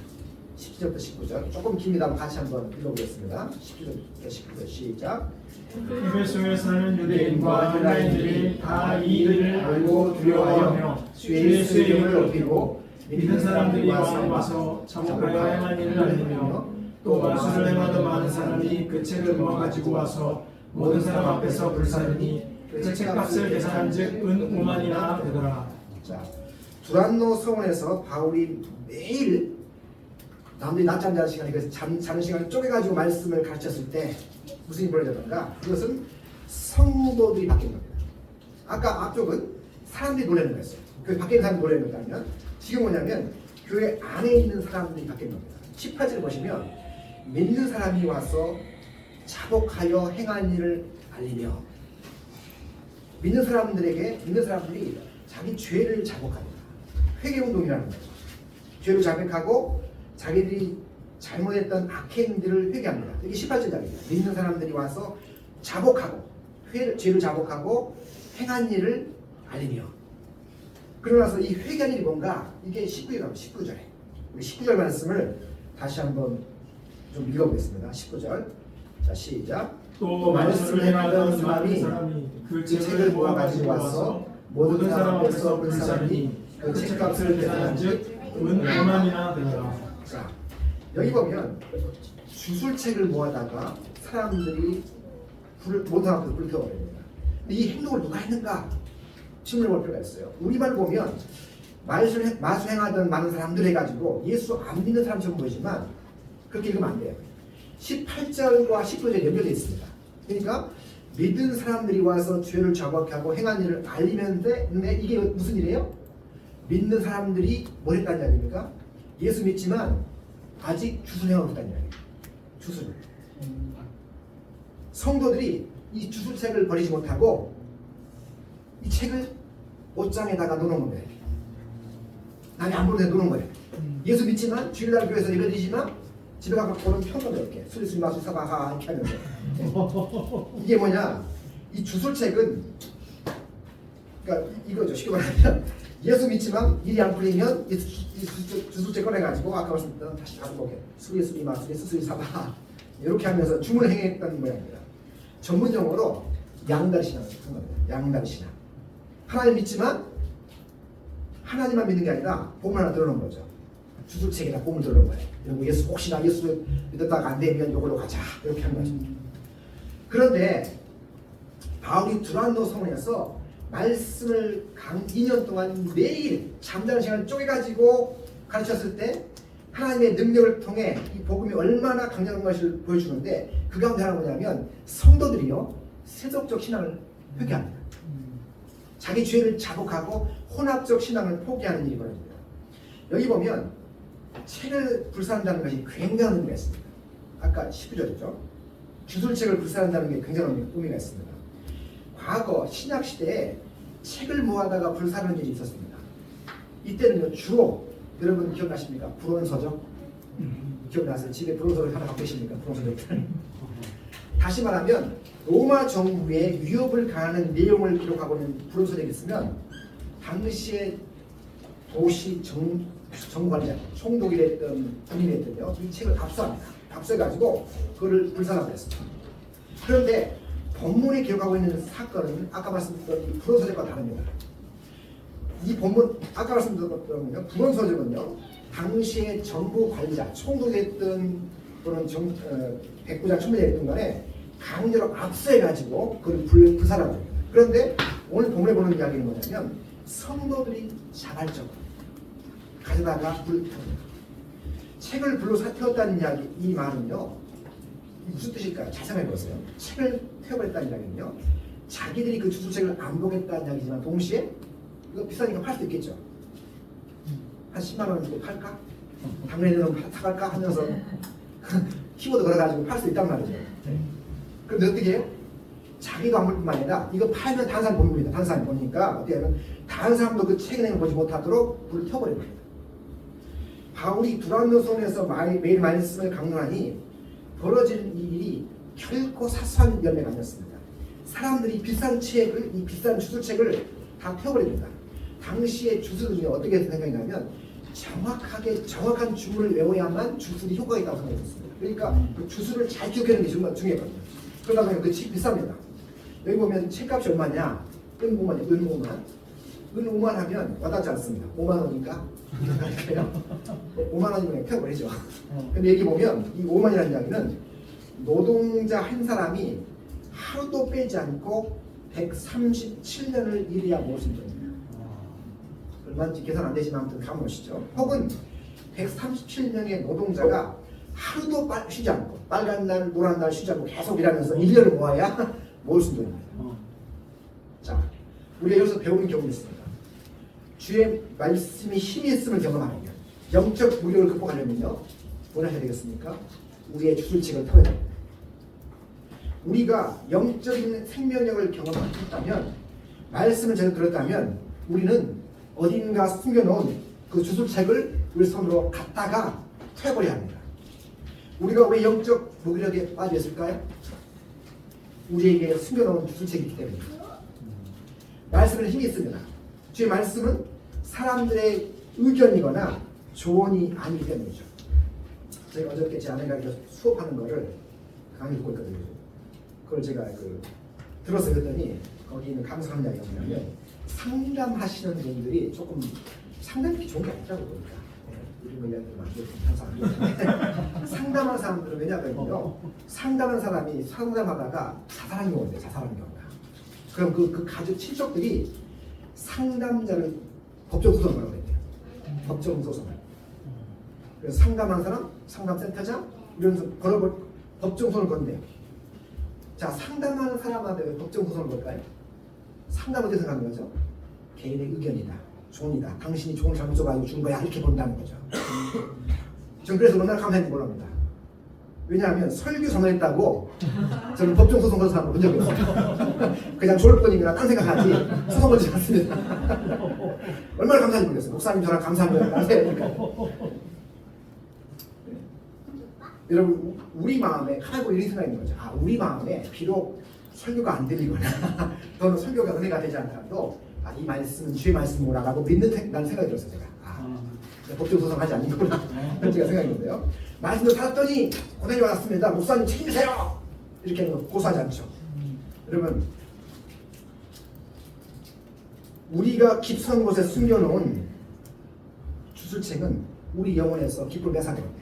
17절부터 19절 조금 깁니다. 같이 한번 읽어보겠습니다. 17절부터 19절 시작. 에베소에 사는 유대인과 헬라인들이 다 이 일을 알고 두려워하며 주 예수의 이름을 높이고 믿는 사람들이 와서 참혹하여 행한 일을 알리며 또 마술을 행하던 많은 사람이 그 책을 모아가지고 와서 모든 사람 앞에서 불사르니 그 책값을 계산한즉 은 5만이나 되더라. 자, 두란노 성원에서 바울이 매일 남들이 낮잠 자는 시간에 그래서 자는 시간을 쪼개가지고 말씀을 가르쳤을 때 무슨 일이 벌어졌던가? 그것은 성도들이 바뀐 겁니다. 아까 앞쪽은 사람들이 놀라는 거였어요. 그 밖에 있는 사람들이 놀라는 거다면 지금 뭐냐면 교회 안에 있는 사람들이 바뀐 겁니다. 18절 보시면 믿는 사람이 와서 자복하여 행한 일을 알리며. 믿는 사람들이 자기 죄를 자복합니다. 회개운동이라는 거죠. 죄를 자백하고 자기들이 잘못했던 악행들을 회개합니다. 이게 18절입니다. 믿는 사람들이 와서 자복하고 죄를 자복하고 행한 일을 알리며. 그러나서 이 회개한 일이 뭔가? 이게 19절에 우리 19절 말씀을 다시 한번 좀 읽어보겠습니다. 19절. 자, 시작. 또 말씀을 행하던 많은 사람이 그 책을 모아 가지고 와서 모든 사람 앞에서 불사르니 그 책값을 계산한즉 은 5만이나 되더라. 자, 여기 보면 주술책을 모아다가 사람들이 모든 사람 앞에서 불을 태워버립니다. 근데 이 행동을 누가 했는가? 질문을 볼 필요가 있어요. 우리말 보면 마술 행하던 많은 사람들 해가지고 예수 안 믿는 사람처럼 보이지만 그렇게 읽으면 안 돼요. 18절과 19절에 연결되어 있습니다. 그러니까 믿은 사람들이 와서 죄를 자복하고 행한 일을 알리는데 이게 무슨 일이에요? 믿는 사람들이 뭘 했다는 이야기입니까? 예수 믿지만 아직 주술 행하고 있다는 이야기예요. 주술을. 성도들이 이 주술책을 버리지 못하고 이 책을 옷장에다가 놓는 거예요. 남이 안 보는 데 놓는 거예요. 예수 믿지만 주일날 교회에서 예배드리지만 집에 가서 보는 평범 이렇게 수리수리 마술 사바하 이렇게 하면서 이게 뭐냐? 이 주술책은 그러니까 이거죠. 쉽게 말하면 예수 믿지만 일이 안 풀리면 이 주술책 꺼내가지고 아까 말씀드렸던 다시 다른 거게 수리수리 마술이 수수리 사바하 이렇게 하면서 주문을 행했다는 모양입니다. 전문용어로 양다리 신앙을 한 겁니다. 양다리 신앙. 하나님 믿지만 하나님만 믿는 게 아니라 복음 하나 들어놓은 거죠. 주술책에다 복음을 들어놓은 거예요. 그리고 예수 혹시나 예수 믿었다가 안 되면 이걸로 가자 이렇게 한 거죠. 그런데 바울이 두란노 성원에서 말씀을 2년 동안 매일 잠자는 시간을 쪼개가지고 가르쳤을 때 하나님의 능력을 통해 이 복음이 얼마나 강력한 것을 보여주는데 그 가운데 하나가 뭐냐면 성도들이요 세속적 신앙을 회개합니다. 자기 죄를 자복하고 혼합적 신앙을 포기하는 일이 벌어집니다. 여기 보면 책을 불사한다는 것이 굉장한 의미가 있습니다. 아까 19절이죠. 주술책을 불사한다는 게 굉장한 의미가 있습니다. 과거 신약시대에 책을 모아다가 불사르는 일이 있었습니다. 이때는요 주로 여러분 기억나십니까? 불온서적? 기억나세요? 집에 불온서적 하나 갖고 계십니까? 불온서적들. 다시 말하면 로마 정부에 위협을 가하는 내용을 기록하고 있는 불온서적이 있으면 당시에 도시 정관장, 총독이 됐던 군인이 됐던요 이 책을 압수합니다. 압수해가지고 그거를 불사하버렸습니다. 그런데 본문에 기록하고 있는 사건은 아까 말씀드렸던 이 불온서적과 다릅니다. 이 본문 아까 말씀드렸던 불온서적은요 당시에 정부 관리자, 총독이 됐던 또는 백부장, 총리가 됐던 간에 강제로 압수해가지고 그걸 불사라고 합니다. 그런데 오늘 본문에 보는 이야기는 뭐냐면 성도들이 자발적으로 가져다가 불을 태웁니다. 책을 불로 태웠다는 이야기, 이 말은요 무슨 뜻일까요? 잘 생각해보세요. 책을 태워버렸다는 이야기는요 자기들이 그 주술책을 안 보겠다는 이야기지만 동시에 이거 비싸니까 팔 수도 있겠죠. 한 10만 원 주고 팔까? 당연히는 사갈까? 하면서 키보드 걸어가지고 팔 수 있단 말이죠. 그런데 어떻게 해요? 자기도 안 볼 뿐만 아니라 이거 팔면 다른 사람 보는 겁니다. 다른 사람이 보니까 어떻게 하면 다른 사람도 그 책의 내용을 보지 못하도록 불을 켜버리는 겁니다. 바울이 두란노 성에서 매일 말씀을 강론하니 벌어지는 이 일이 결코 사소한 열매가 아니었습니다. 사람들이 비싼 책을, 이 비싼 주술책을 다 태워버립니다. 당시의 주술은요 어떻게 생각했냐면 정확한 주문을 외워야만 주술이 효과가 있다고 생각했습니다. 그러니까 그 주술을 잘 기억하는 게 정말 중요했거든요. 그러다 보니까 그 책이 비쌉니다. 여기 보면 책값이 얼마냐? 은 5만 하면 와닿지 않습니다. 5만 원인가? 5만 원이면 태워버리죠. 근데 여기 보면 이 5만이라는 이야기는 노동자 한 사람이 하루도 빼지 않고 137년을 일해야 모을 수 있는 겁니다. 얼마인지 계산 안 되지만 아무튼 감으시죠. 혹은 137명의 노동자가 하루도 쉬지 않고 빨간 날, 노란 날 쉬지 않고 계속 일하면서 1년을 모아야 모을 수 있는 겁니다. 자, 우리가 여기서 배우는 경험이 있습니다. 주의 말씀이 힘이 있음을 경험하면 영적 무력을 극복하려면요 뭘 하셔야 되겠습니까? 우리의 주술책을 펴야 됩니다. 우리가 영적인 생명력을 경험했다면, 말씀을 제대로 들었다면, 우리는 어딘가 숨겨놓은 그 주술책을 우리 손으로 갖다가 펴버려야 합니다. 우리가 왜 영적 무기력에 빠져 있을까요? 우리에게 숨겨놓은 주술책이 있기 때문입니다. 말씀은 힘이 있습니다. 주의 말씀은 사람들의 의견이거나 조언이 아니기 때문이죠. 제가 어저께 제 아내가 수업하는 거를 강의 듣고 있거든요. 그걸 제가 들어서 그랬더니 거기 있는 강사한 이야기가 뭐냐면, 상담하시는 분들이 조금 상담이 좋은 게 아니라고 그러니까. 우리 뭐 이야기를 많이 상담하는 사람들은 왜냐면요, 상담하는 사람이 상담하다가 자살하는 경우가 있어요. 자살하는 경우가. 그럼 그 가족 친척들이 상담자를 법정 소송을 하라고 했대요. 법정 소송을. 그래서 상담하는 사람, 상담센터장 이러면서 법정 소송을 건대요. 자, 상담하는 사람한테 왜 법정 소송을 걸까요? 상담 어디서 가는 거죠? 개인의 의견이다, 조언이다, 당신이 조언을 잘못 줘가지고 준 거야, 이렇게 본다는 거죠. 전 그래서 얼마나 감사했는지 모릅니다. 왜냐하면 설교 전화했다고 저는 법정 소송 건 사람을 본 적이 없어요. 그냥 좋을 뿐이나 딴 생각하지 소송 걸지 않습니다. 얼마나 감사한지 모르겠어요. 목사님 저랑 감사합니다. 여러분, 우리 마음에 하나님 이런 생각이 있는 거죠. 아, 우리 마음에 비록 설교가 안 들리거나 또는 설교가 은혜가 되지 않더라도, 아, 이 말씀은 주의 말씀이라고 믿는 나는 생각이 들었어요. 제가 법정 소송하지 않는구나 제가 생각했는데요. 말씀을 받았더니 고난이 왔습니다, 목사님 책임지세요, 이렇게 고소하지 않죠. 여러분, 우리가 깊은 곳에 숨겨놓은 주술책은 우리 영혼에서 깊을 뺏어냅니다.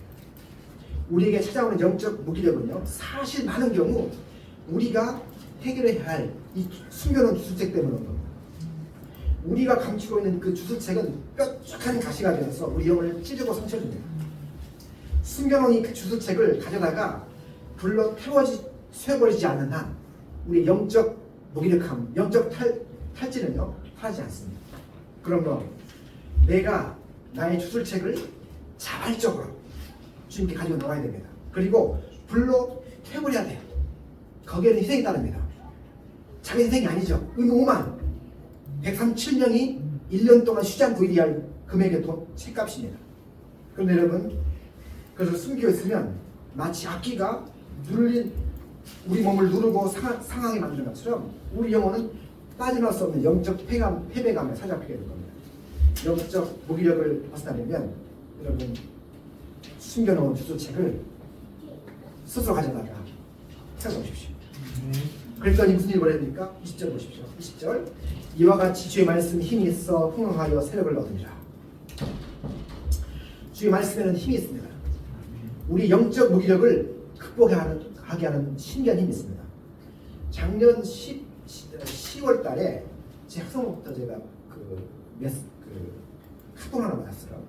우리에게 찾아오는 영적 무기력은요, 사실 많은 경우 우리가 해결해야 할 이 숨겨놓은 주술책 때문에 온 겁니다. 우리가 감추고 있는 그 주술책은 뾰족한 가시가 되어서 우리 영혼을 찌르고 상처줍니다. 숨겨놓은 그 주술책을 가져다가 불러 태워버리지 않는 한 우리의 영적 무기력함, 영적 탈진은요 사라지지 않습니다. 그러므로 내가 나의 주술책을 자발적으로 주님께 가지고 나와야 됩니다. 그리고 불로 태워버려야 돼요. 거기에는 희생이 따릅니다. 자기 희생이 아니죠. 의무만 137명이 1년 동안 쉬지 않고 일할 금액의 책값입니다. 그런데 여러분, 그것을 숨기고 있으면 마치 악기가 우리 몸을 누르고 상하게 만드는 것처럼 우리 영혼은 빠져나올 수 없는 영적 패배감에 사로잡히게 될 겁니다. 영적 무기력을 벗어나려면 여러분, 숨겨놓은 주술책을 스스로 가져다가 태워놓으십시오. 그랬더니 무슨 일이 벌어집니까? 20절 보십시오. 20절, 이와 같이 주의 말씀 힘이 있어 흥하여 세력을 얻으리라. 주의 말씀에는 힘이 있습니다. 우리 영적 무기력을 극복하게 하는 신기한 힘이 있습니다. 작년 10월 달에 제 학생부터 제가 카톡 하나 받았어요.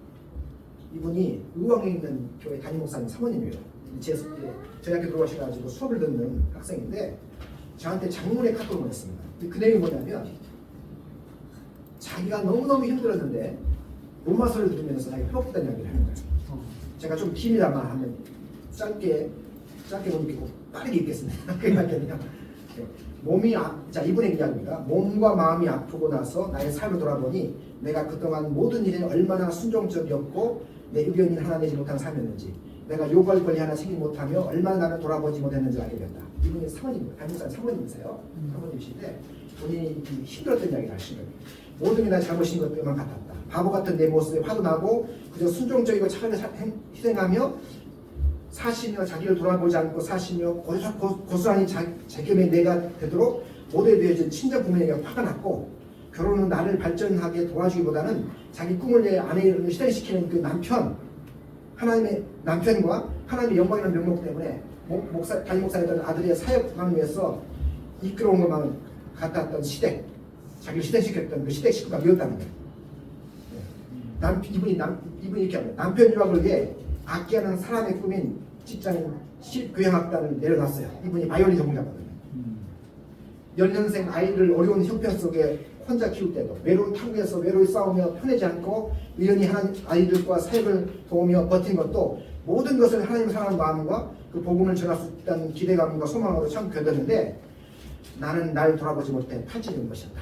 이분이 의왕에 있는 교회 담임 목사님 사모님이에요. 저희 학교 들어오셔가지고 수업을 듣는 학생인데 저한테 장문의 카톡을 보냈습니다. 그 내용이 뭐냐면, 자기가 너무너무 힘들었는데 로마서를 들으면서 자기가 회복됐다는 이야기를 하는 거예요. 제가 좀 길이라만 하면 짧게 못 읽고 빠르게 읽겠습니다. 그 이야기는요, 자, 이분의 이야기입니다. 몸과 마음이 아프고 나서 나의 삶을 돌아보니 내가 그동안 모든 일에 얼마나 순종적이었고 내 의견이 하나 내지 못한 삶이었는지, 내가 요구할 권리 하나 챙기지 못하며 얼마나 나를 돌아보지 못했는지 알게 됐다. 이분이 사모님, 담임목사님 사모님이세요. 사모님이신데 본인이 힘들었던 이야기를 하시는 거예요. 모든 게 나 잘못인 것들만 같았다. 바보 같은 내 모습에 화도 나고 그저 순종적이고 차라리 희생하며 사시며 자기를 돌아보지 않고 사시며 고스란히 재겸의 내가 되도록 모두에 되어진 친정 부모에게 화가 났고, 결혼은 나를 발전하게 도와주기보다는 자기 꿈을 내 아내를 실행시키는 그 하나님의 남편과 하나님의 영광이라는 명목 때문에 담임 목사였던 아들의 사역을 위해서 이끌어온 것만 같았던 자기를 시댁시켰던 그 시댁 식구가 미웠다는 거예요. 이분이 이렇게 합니다. 남편 유학을 위해 악기하는 사람의 꿈인 직장인 교향악단을 내려놨어요. 이분이 바이올린 전공자거든요. 연년생 아이를 어려운 형편 속에 혼자 키울 때도 외로운 타국에서 외로이 싸우며 편하지 않고 의연히 하나님 아이들과 사역을 도우며 버틴 것도 모든 것을 하나님을 사랑하는 마음과 그 복음을 전할 수 있다는 기대감과 소망으로 참 견뎠는데 나는 날 돌아보지 못해 파지는 것이었다.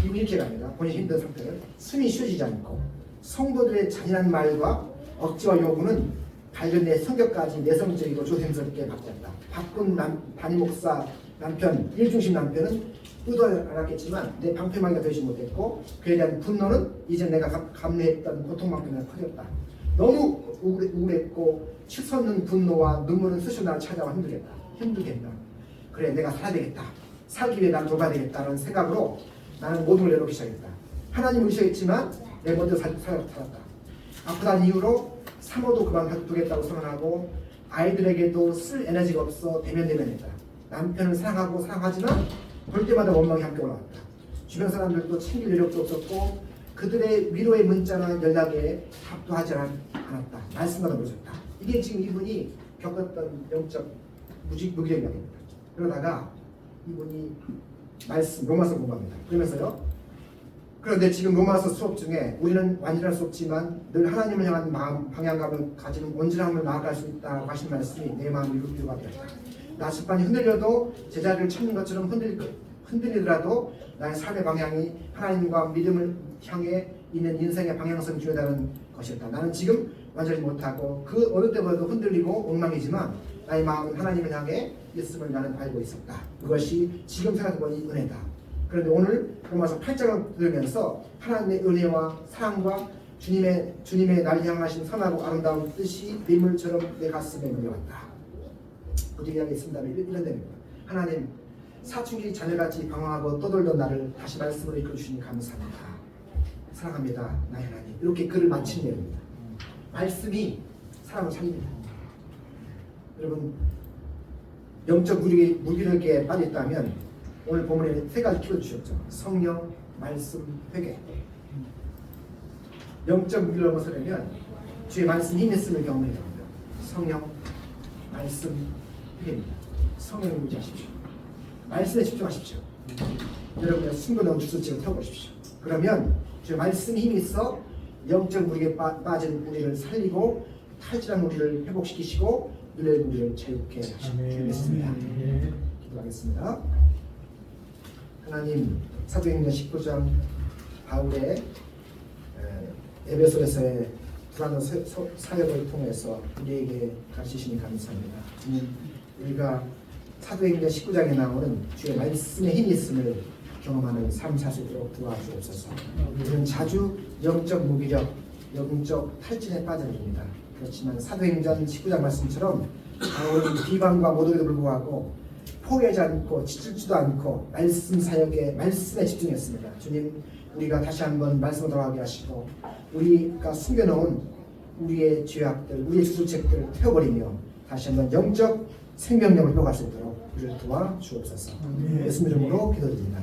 이분 이렇게 갑니다. 본인이 힘든 상태를 숨이 쉬어지지 않고 성도들의 잔인한 말과 억지와 요구는 발견내 성격까지 내성적이고 조심스럽게 바뀌었다. 바꾼 담임 목사 남편, 일중심 남편은 의도하지 않았겠지만 내 방패막이가 되지 못했고 그에 대한 분노는 이제 내가 감내했던 고통만큼이나 커졌다. 너무 우울했고 치솟는 분노와 눈물은 스스로 나를 찾아와 힘들겠다. 그래 내가 살아야 되겠다. 살기 위해 난 돌봐야 되겠다는 생각으로 나는 모든 걸 내놓기 시작했다. 하나님을 의식했지만 내 먼저 살았다. 아프다는 이유로 사모도 그만두겠다고 선언하고 아이들에게도 쓸 에너지가 없어 대면대면했다. 남편을 사랑하고 사랑하지만 볼 때마다 원망이 함께 올라왔다. 주변 사람들도 챙길 여력도 없었고 그들의 위로의 문자나 연락에 답도 하지 않았다. 말씀마다 모르셨다. 이게 지금 이분이 겪었던 영적 무기력입니다. 그러다가 이분이 말씀 로마서 공부합니다. 그러면서요. 그런데 지금 로마서 수업 중에 우리는 완전할 수 없지만 늘 하나님을 향한 마음 방향감을 가지는 온전함을 나아갈 수 있다고 하신 말씀이 내 마음을 위로가 되었다. 나침반이 흔들려도 제자리를 찾는 것처럼 흔들리더라도 나의 삶의 방향이 하나님과 믿음을 향해 있는 인생의 방향성이 중요하다는 것이었다. 나는 지금 완전히 못하고 그 어느 때보다도 흔들리고 엉망이지만 나의 마음은 하나님을 향해 있음을 나는 알고 있었다. 그것이 지금 생각해보니 은혜다. 그런데 오늘 로마서 8장을 들으면서 하나님의 은혜와 사랑과 주님의 날 향하신 선하고 아름다운 뜻이 빗물처럼 내 가슴에 밀려왔다. 어떻게 이야기했습니다. 이런 내용입니다. 하나님 사춘기 자녀같이 방황하고 떠돌던 나를 다시 말씀으로 이끌어주시니 감사합니다. 사랑합니다. 나의 하나님. 이렇게 글을 마친 내용입니다. 말씀이 사람을 살립니다. 여러분 영적 무기력에 빠져있다면 오늘 본문에 세 가지 키워드 주셨죠. 성령, 말씀, 회개. 영적 무기력을 서려면 주의 말씀 힘이 있음을 경험해야 됩니다. 성령, 말씀, 회개입니다. 성령을 유지하십시오. 말씀에 집중하십시오. 여러분의 숨겨놓은 주소책을 펴보십시오. 그러면 주의 말씀 힘이 있어 영적 무기력에 빠진 우리를 살리고 탈진한 우리를 회복시키시고 눈의 우리를 자유케 하시겠습니다. 기도하겠습니다. 하나님, 사도행전 19장 바울의 에베소에서의 불안한 사역을 통해서 우리에게 가르치시니 감사합니다. 주님, 우리가 사도행전 19장에 나오는 주의 말씀의 힘이 있음을 경험하는 삶 살 수 있도록 도와주옵소서. 우리는 자주 영적 무기력, 영적 탈진에 빠져듭니다. 그렇지만 사도행전 19장 말씀처럼 바울은 비방과 모독에도 불구하고 포기하지 않고 지칠지도 않고 말씀 사역에 말씀에 집중했습니다. 주님, 우리가 다시 한번 말씀을 돌아가게 하시고 우리가 숨겨놓은 우리의 죄악들, 우리의 주술책들을 태워버리며 다시 한번 영적 생명력을 회복할 수 있도록 우리를 도와주옵소서. 예수님 이름으로 기도드립니다.